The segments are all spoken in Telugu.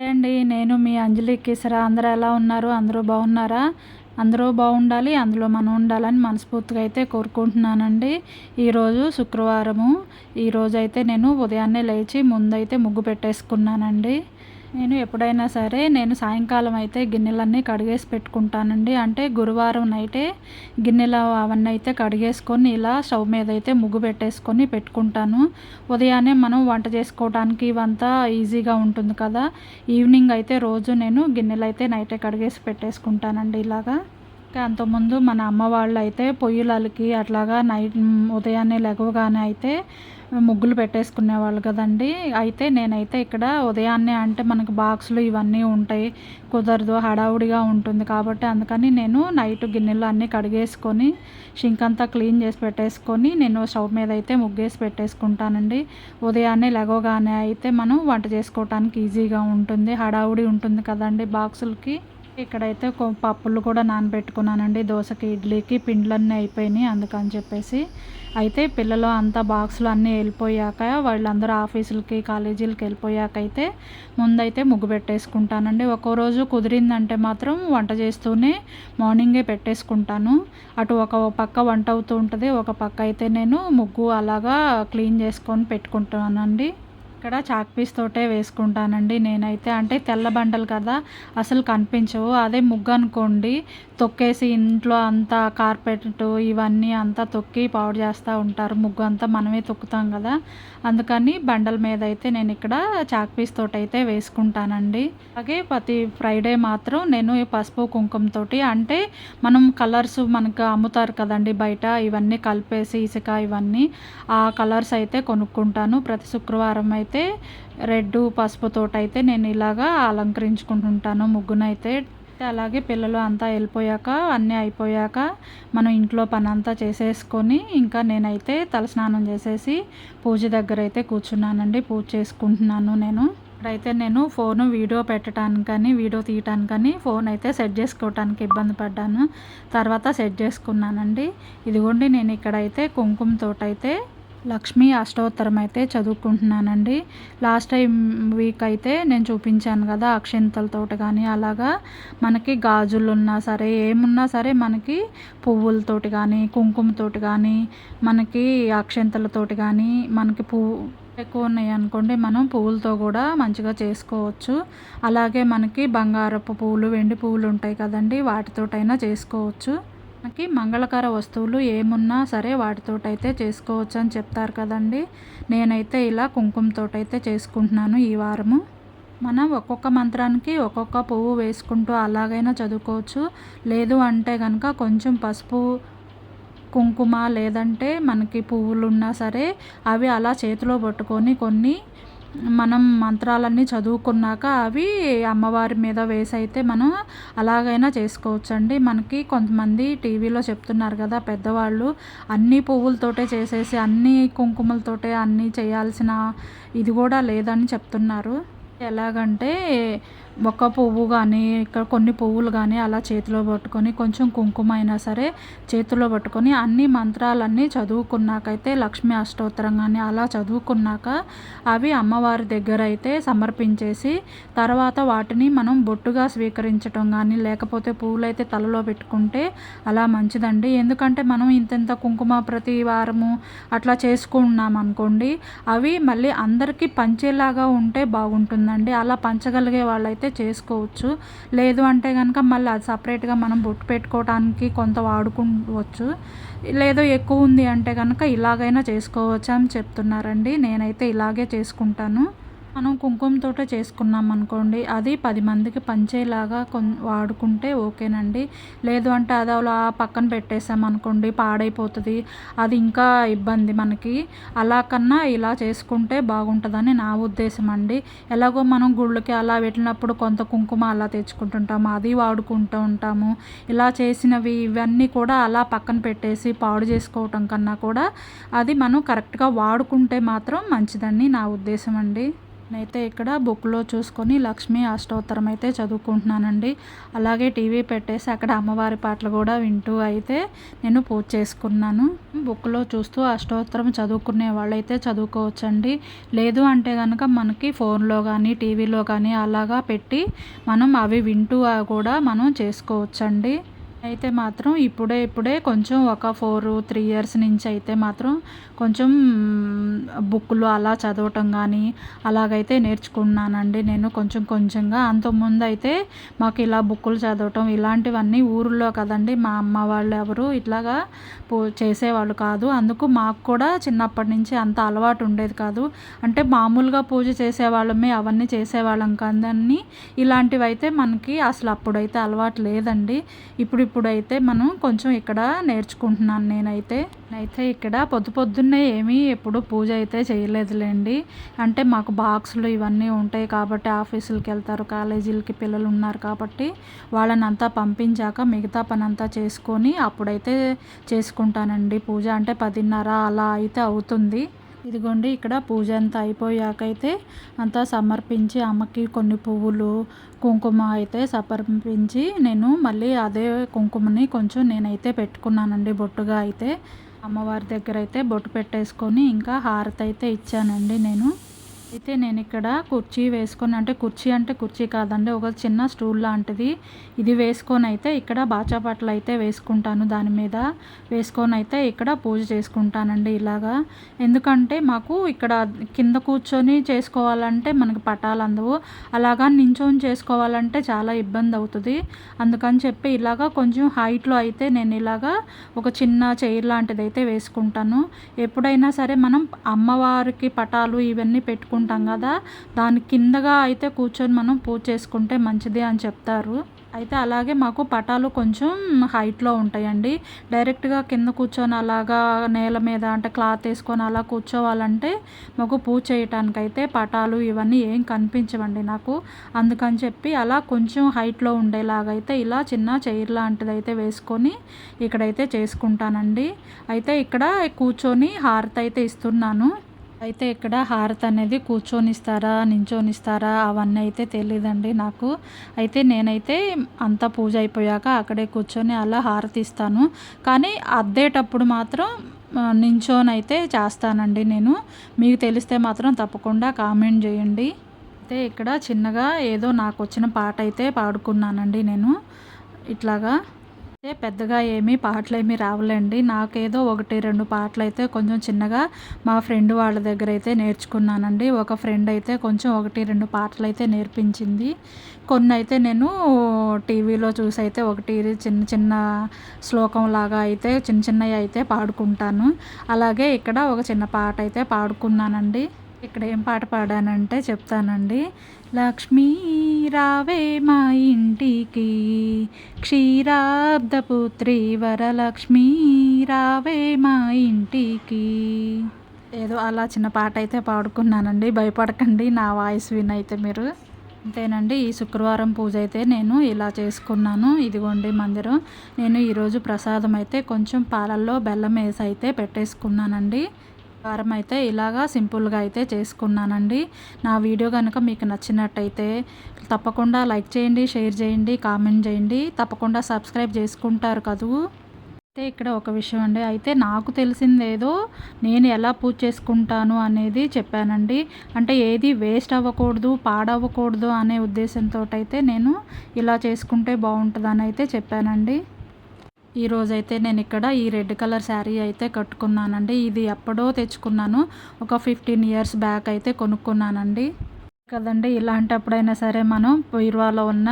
అండి. నేను మీ అంజలి కిసరా. అందరూ ఎలా ఉన్నారు? అందరూ బాగున్నారా? అందరూ బాగుండాలి, అందులో మనం ఉండాలని మనస్ఫూర్తిగా అయితే కోరుకుంటున్నానండి. ఈరోజు శుక్రవారము. ఈరోజైతే నేను ఉదయాన్నే లేచి ముందైతే ముగ్గు పెట్టేసుకున్నానండి. నేను ఎప్పుడైనా సరే సాయంకాలం అయితే గిన్నెలన్నీ కడిగేసి పెట్టుకుంటానండి. అంటే గురువారం నైటే గిన్నెలు అవన్నీ అయితే కడిగేసుకొని ఇలా స్టవ్ మీద అయితే ముగ్గు పెట్టేసుకొని పెట్టుకుంటాను. ఉదయాన్నే మనం వంట చేసుకోవడానికి ఇవంతా ఈజీగా ఉంటుంది కదా. ఈవినింగ్ అయితే రోజు నేను గిన్నెలు అయితే నైటే కడిగేసి పెట్టేసుకుంటానండి ఇలాగా. అంతకుముందు మన అమ్మ వాళ్ళు అయితే పొయ్యిలకి అట్లాగా ఉదయాన్నే లెగవగానే అయితే ముగ్గులు పెట్టేసుకునేవాళ్ళు కదండి. అయితే నేనైతే ఇక్కడ ఉదయాన్నే అంటే మనకు బాక్సులు ఇవన్నీ ఉంటాయి, కుదరదు, హడావుడిగా ఉంటుంది కాబట్టి అందుకని నేను నైట్ గిన్నెలు అన్నీ కడిగేసుకొని షింక్ అంతా క్లీన్ చేసి పెట్టేసుకొని నేను స్టవ్ మీద అయితే ముగ్గేసి పెట్టేసుకుంటానండి. ఉదయాన్నే లెగవగానే అయితే మనం వంట చేసుకోవటానికి ఈజీగా ఉంటుంది, హడావుడి ఉంటుంది కదండి బాక్సులకి. ఇక్కడైతే పప్పులు కూడా నానబెట్టుకున్నానండి. దోసకి, ఇడ్లీకి పిండ్లన్నీ అయిపోయినాయి అందుకని చెప్పేసి. అయితే పిల్లలు అంతా బాక్సులు అన్నీ వెళ్ళిపోయాక, వాళ్ళందరూ ఆఫీసులకి, కాలేజీలకి వెళ్ళిపోయాక అయితే ముందైతే ముగ్గు పెట్టేసుకుంటానండి. ఒక్కో రోజు కుదిరిందంటే మాత్రం వంట చేస్తూనే మార్నింగే పెట్టేసుకుంటాను. అటు ఒక పక్క వంట అవుతూ ఉంటుంది, ఒక పక్క అయితే నేను ముగ్గు అలాగా క్లీన్ చేసుకొని పెట్టుకుంటానండి. ఇక్కడ చాక్ పీస్ తోటే వేసుకుంటానండి నేనైతే. అంటే తెల్ల బండలు కదా, అసలు కనిపించవు. అదే ముగ్గు అనుకోండి, తొక్కేసి ఇంట్లో అంతా కార్పెట్ ఇవన్నీ అంతా తొక్కి పాడు చేస్తూ ఉంటారు. ముగ్గు అంతా మనమే తొక్కుతాం కదా, అందుకని బండల మీద అయితే నేను ఇక్కడ చాక్ పీస్ తోటి అయితే వేసుకుంటానండి. అలాగే ప్రతి ఫ్రైడే మాత్రం నేను ఈ పసుపు కుంకుమతోటి, అంటే మనం కలర్స్ మనకు అమ్ముతారు కదండి బయట, ఇవన్నీ కలిపేసి ఇసుక ఇవన్నీ, ఆ కలర్స్ అయితే కొనుక్కుంటాను. ప్రతి శుక్రవారం అయితే రెడ్ పసుపుతోటైతే నేను ఇలాగా అలంకరించుకుంటుంటాను ముగ్గునైతే. అలాగే పిల్లలు అంతా వెళ్ళిపోయాక, అన్నీ అయిపోయాక మనం ఇంట్లో పని అంతా చేసేసుకొని ఇంకా నేనైతే తలస్నానం చేసేసి పూజ దగ్గర అయితే కూర్చున్నానండి. పూజ చేసుకుంటున్నాను నేను. ఇక్కడైతే నేను ఫోను వీడియో పెట్టడానికని, వీడియో తీయటానికని ఫోన్ అయితే సెట్ చేసుకోవటానికి ఇబ్బంది పడ్డాను. తర్వాత సెట్ చేసుకున్నానండి. ఇదిగోండి నేను ఇక్కడైతే కుంకుమతోటైతే లక్ష్మీ అష్టోత్తరం అయితే చదువుకుంటున్నానండి. లాస్ట్ టైం వీక్ అయితే నేను చూపించాను కదా, అక్షింతలతోటి కానీ అలాగా మనకి గాజులు ఉన్నా సరే, ఏమున్నా సరే మనకి పువ్వులతోటి కానీ, కుంకుమతోటి కానీ, మనకి అక్షింతలతోటి కానీ, మనకి ఎక్కువ ఉన్నాయి అనుకోండి, మనం పువ్వులతో కూడా మంచిగా చేసుకోవచ్చు. అలాగే మనకి బంగారపు పువ్వులు, వెండి పువ్వులు ఉంటాయి కదండి, వాటితోటైనా చేసుకోవచ్చు. మనకి మంగళకర వస్తువులు ఏమున్నా సరే వాటితోటైతే చేసుకోవచ్చు అని చెప్తారు కదండి. నేనైతే ఇలా కుంకుమతోటైతే చేసుకుంటున్నాను ఈ వారము. మనం ఒక్కొక్క మంత్రానికి ఒక్కొక్క పువ్వు వేసుకుంటూ అలాగైనా చదువుకోవచ్చు. లేదు అంటే కనుక కొంచెం పసుపు, కుంకుమ లేదంటే మనకి పువ్వులున్నా సరే అవి అలా చేతిలో పట్టుకొని కొన్ని మనం మంత్రాలన్నీ చదువుకున్నాక అవి అమ్మవారి మీద వేసి అయితే మనం అలాగైనా చేసుకోవచ్చండి. మనకి కొంతమంది టీవీలో చెప్తున్నారు కదా పెద్దవాళ్ళు, అన్ని పువ్వులతోటే చేసేసి అన్ని కుంకుమలతోటే అన్నీ చేయాల్సిన ఇది కూడా లేదని చెప్తున్నారు. ఎలాగంటే ఒక పువ్వు కానీ, ఇక్కడ కొన్ని పువ్వులు కానీ అలా చేతిలో పట్టుకొని కొంచెం కుంకుమ అయినా సరే చేతిలో పట్టుకొని అన్ని మంత్రాలన్నీ చదువుకున్నాకైతే లక్ష్మీ అష్టోత్తరం కానీ అలా చదువుకున్నాక అవి అమ్మవారి దగ్గర అయితే సమర్పించేసి తర్వాత వాటిని మనం బొట్టుగా స్వీకరించటం కానీ, లేకపోతే పువ్వులైతే తలలో పెట్టుకుంటే అలా మంచిదండి. ఎందుకంటే మనం ఇంత కుంకుమ ప్రతి వారము అట్లా చేసుకున్నాం అనుకోండి, అవి మళ్ళీ అందరికీ పంచేలాగా ఉంటే బాగుంటుందండి. అలా పంచగలిగే వాళ్ళైతే చేసుకోవచ్చు. లేదు అంటే కనుక మళ్ళీ అది సపరేట్గా మనం బొట్టు పెట్టుకోవడానికి కొంత వాడుకోవచ్చు. లేదో ఎక్కువ ఉంది అంటే కనుక ఇలాగైనా చేసుకోవచ్చు అని చెప్తున్నారండి. నేనైతే ఇలాగే చేసుకుంటాను. మనం కుంకుమతోటే చేసుకున్నాం అనుకోండి, అది 10 మందికి పంచేలాగా వాడుకుంటే ఓకేనండి. లేదు అంటే అది అలా పక్కన పెట్టేసాం అనుకోండి, పాడైపోతుంది, అది ఇంకా ఇబ్బంది మనకి. అలా కన్నా ఇలా చేసుకుంటే బాగుంటుందని నా ఉద్దేశం అండి. ఎలాగో మనం గుళ్ళకి అలా వెళ్ళినప్పుడు కొంత కుంకుమ అలా తెచ్చుకుంటుంటాము, అది వాడుకుంటూ ఉంటాము. ఇలా చేసినవి ఇవన్నీ కూడా అలా పక్కన పెట్టేసి పాడు చేసుకోవటం కన్నా కూడా అది మనం కరెక్ట్గా వాడుకుంటే మాత్రం మంచిదని నా ఉద్దేశం అండి. నేనైతే ఇక్కడ బుక్లో చూసుకొని లక్ష్మీ అష్టోత్తరం అయితే చదువుకుంటున్నానండి. అలాగే టీవీ పెట్టేసి అక్కడ అమ్మవారి పాటలు కూడా వింటూ అయితే నేను పూజ చేసుకున్నాను. బుక్లో చూస్తూ అష్టోత్తరం చదువుకునే వాళ్ళైతే చదువుకోవచ్చండి. లేదు అంటే కనుక మనకి ఫోన్లో కానీ టీవీలో కానీ అలాగా పెట్టి మనం అవి వింటూ కూడా మనం చేసుకోవచ్చండి. అయితే మాత్రం ఇప్పుడే కొంచెం ఒక 3 ఇయర్స్ నుంచి అయితే మాత్రం కొంచెం బుక్కులు అలా చదవటం కానీ అలాగైతే నేర్చుకున్నానండి నేను కొంచెం కొంచెంగా. అంతకుముందయితే మాకు ఇలా బుక్కులు చదవటం ఇలాంటివన్నీ ఊరిలో కదండి, మా అమ్మ వాళ్ళు ఎవరు ఇట్లాగా చేసేవాళ్ళు కాదు. అందుకు మాకు కూడా చిన్నప్పటి నుంచి అంత అలవాటు ఉండేది కాదు. అంటే మామూలుగా పూజ చేసేవాళ్ళమే అవన్నీ చేసేవాళ్ళం కాదని ఇలాంటివైతే మనకి అసలు అప్పుడైతే అలవాటు లేదండి. ఇప్పుడైతే మనం కొంచెం ఇక్కడ నేర్చుకుంటున్నాను నేనైతే ఇక్కడ పొద్దున్నే ఏమీ ఎప్పుడు పూజ అయితే చేయలేదులేండి. అంటే మాకు బాక్సులు ఇవన్నీ ఉంటాయి కాబట్టి ఆఫీసులకి వెళ్తారు, కాలేజీలకి పిల్లలు ఉన్నారు కాబట్టి వాళ్ళనంతా పంపించాక మిగతా పని అంతా చేసుకొని అప్పుడైతే చేసుకుంటానండి పూజ. అంటే 10:30 అలా అయితే అవుతుంది. ఇదిగోండి ఇక్కడ పూజ అంతా అయిపోయాకైతే అంతా సమర్పించి అమ్మకి కొన్ని పువ్వులు కుంకుమ అయితే సమర్పించి నేను మళ్ళీ అదే కుంకుమని కొంచెం నేనైతే పెట్టుకున్నానండి బొట్టుగా అయితే. అమ్మవారి దగ్గర అయితే బొట్టు పెట్టేసుకొని ఇంకా హారతి అయితే ఇచ్చానండి నేను. అయితే నేను ఇక్కడ కుర్చీ వేసుకొని, అంటే కుర్చీ కాదండి, ఒక చిన్న స్టూల్ లాంటిది ఇది వేసుకొని అయితే ఇక్కడ బాచాపట్లు అయితే వేసుకుంటాను. దాని మీద వేసుకొని అయితే ఇక్కడ పూజ చేసుకుంటానండి ఇలాగా. ఎందుకంటే మాకు ఇక్కడ కింద కూర్చొని చేసుకోవాలంటే మనకి పటాలు అందవు, అలాగా నించొని చేసుకోవాలంటే చాలా ఇబ్బంది అవుతుంది. అందుకని చెప్పి ఇలాగా కొంచెం హైట్లో అయితే నేను ఇలాగా ఒక చిన్న చైర్ లాంటిది అయితే వేసుకుంటాను. ఎప్పుడైనా సరే మనం అమ్మవారికి పటాలు ఇవన్నీ పెట్టుకుంటాం కదా, దాని కిందగా అయితే కూర్చొని మనం పూజ చేసుకుంటే మంచిది అని చెప్తారు. అయితే అలాగే మాకు పటాలు కొంచెం హైట్లో ఉంటాయండి. డైరెక్ట్గా కింద కూర్చొని అలాగా నేల మీద అంటే క్లాత్ వేసుకొని అలా కూర్చోవాలంటే మాకు పూజ చేయటానికి అయితే పటాలు ఇవన్నీ ఏం కనిపించవండి నాకు. అందుకని చెప్పి అలా కొంచెం హైట్లో ఉండేలాగైతే ఇలా చిన్న చైర్ లాంటిది అయితే వేసుకొని ఇక్కడైతే చేసుకుంటానండి. అయితే ఇక్కడ కూర్చొని హారతి అయితే ఇస్తున్నాను. అయితే ఇక్కడ హారతి అనేది కూర్చొని ఇస్తారా నించొని ఇస్తారా అవన్నీ అయితే తెలియదండి నాకు. అయితే నేనైతే అంతా పూజ అయిపోయాక అక్కడే కూర్చొని అలా హారతి ఇస్తాను. కానీ అద్దేటప్పుడు మాత్రం నించొని అయితే చేస్తానండి నేను. మీకు తెలిస్తే మాత్రం తప్పకుండా కామెంట్ చేయండి. అయితే ఇక్కడ చిన్నగా ఏదో నాకు వచ్చిన పాట అయితే పాడుకున్నానండి నేను ఇట్లాగా. పెద్దగా ఏమీ పాటలేమీ రావులేండి. నాకేదో 1-2 పాటలైతే కొంచెం చిన్నగా మా ఫ్రెండ్ వాళ్ళ దగ్గర అయితే నేర్చుకున్నానండి. ఒక ఫ్రెండ్ అయితే కొంచెం 1-2 పాటలైతే నేర్పించింది. కొన్ని అయితే నేను టీవీలో చూసి అయితే చిన్న చిన్న శ్లోకంలాగా అయితే చిన్నవి అయితే పాడుకుంటాను. అలాగే ఇక్కడ ఒక చిన్న పాట అయితే పాడుకున్నానండి. ఇక్కడ ఏం పాట పాడానంటే చెప్తానండి. లక్ష్మీ రావే మా ఇంటికి, క్షీరాబ్దపుత్రి వరలక్ష్మీ రావే మా ఇంటికి. ఏదో అలా చిన్న పాట అయితే పాడుకున్నానండి. భయపడకండి నా వాయిస్ వినైతే మీరు. అంతేనండి, ఈ శుక్రవారం పూజ అయితే నేను ఇలా చేసుకున్నాను. ఇదిగోండి మందిరం. నేను ఈరోజు ప్రసాదం అయితే కొంచెం పాలల్లో బెల్లం వేసి అయితే పెట్టేసుకున్నానండి. వారం అయితే ఇలాగా సింపుల్గా అయితే చేసుకున్నానండి. నా వీడియో కనుక మీకు నచ్చినట్టయితే తప్పకుండా లైక్ చేయండి, షేర్ చేయండి, కామెంట్ చేయండి. తప్పకుండా సబ్స్క్రైబ్ చేసుకుంటారు కదూ. అయితే ఇక్కడ ఒక విషయం అండి, అయితే నాకు తెలిసిందేదో నేను ఎలా పూజ చేసుకుంటాను అనేది చెప్పానండి. అంటే ఏది వేస్ట్ అవ్వకూడదు, పాడవ్వకూడదు అనే ఉద్దేశంతో అయితే నేను ఇలా చేసుకుంటే బాగుంటుందని అయితే చెప్పానండి. ఈరోజైతే నేను ఇక్కడ ఈ రెడ్ కలర్ శారీ అయితే కట్టుకున్నానండి. ఇది ఎప్పుడో తెచ్చుకున్నాను, ఒక 15 ఇయర్స్ బ్యాక్ అయితే కొనుక్కున్నానండి కదండి. ఇలాంటప్పుడైనా సరే మనం బీరువాలో ఉన్న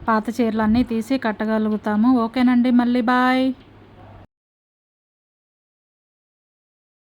పాత చీరలన్నీ తీసి కట్టగలుగుతాము. ఓకేనండి, మళ్ళీ బాయ్.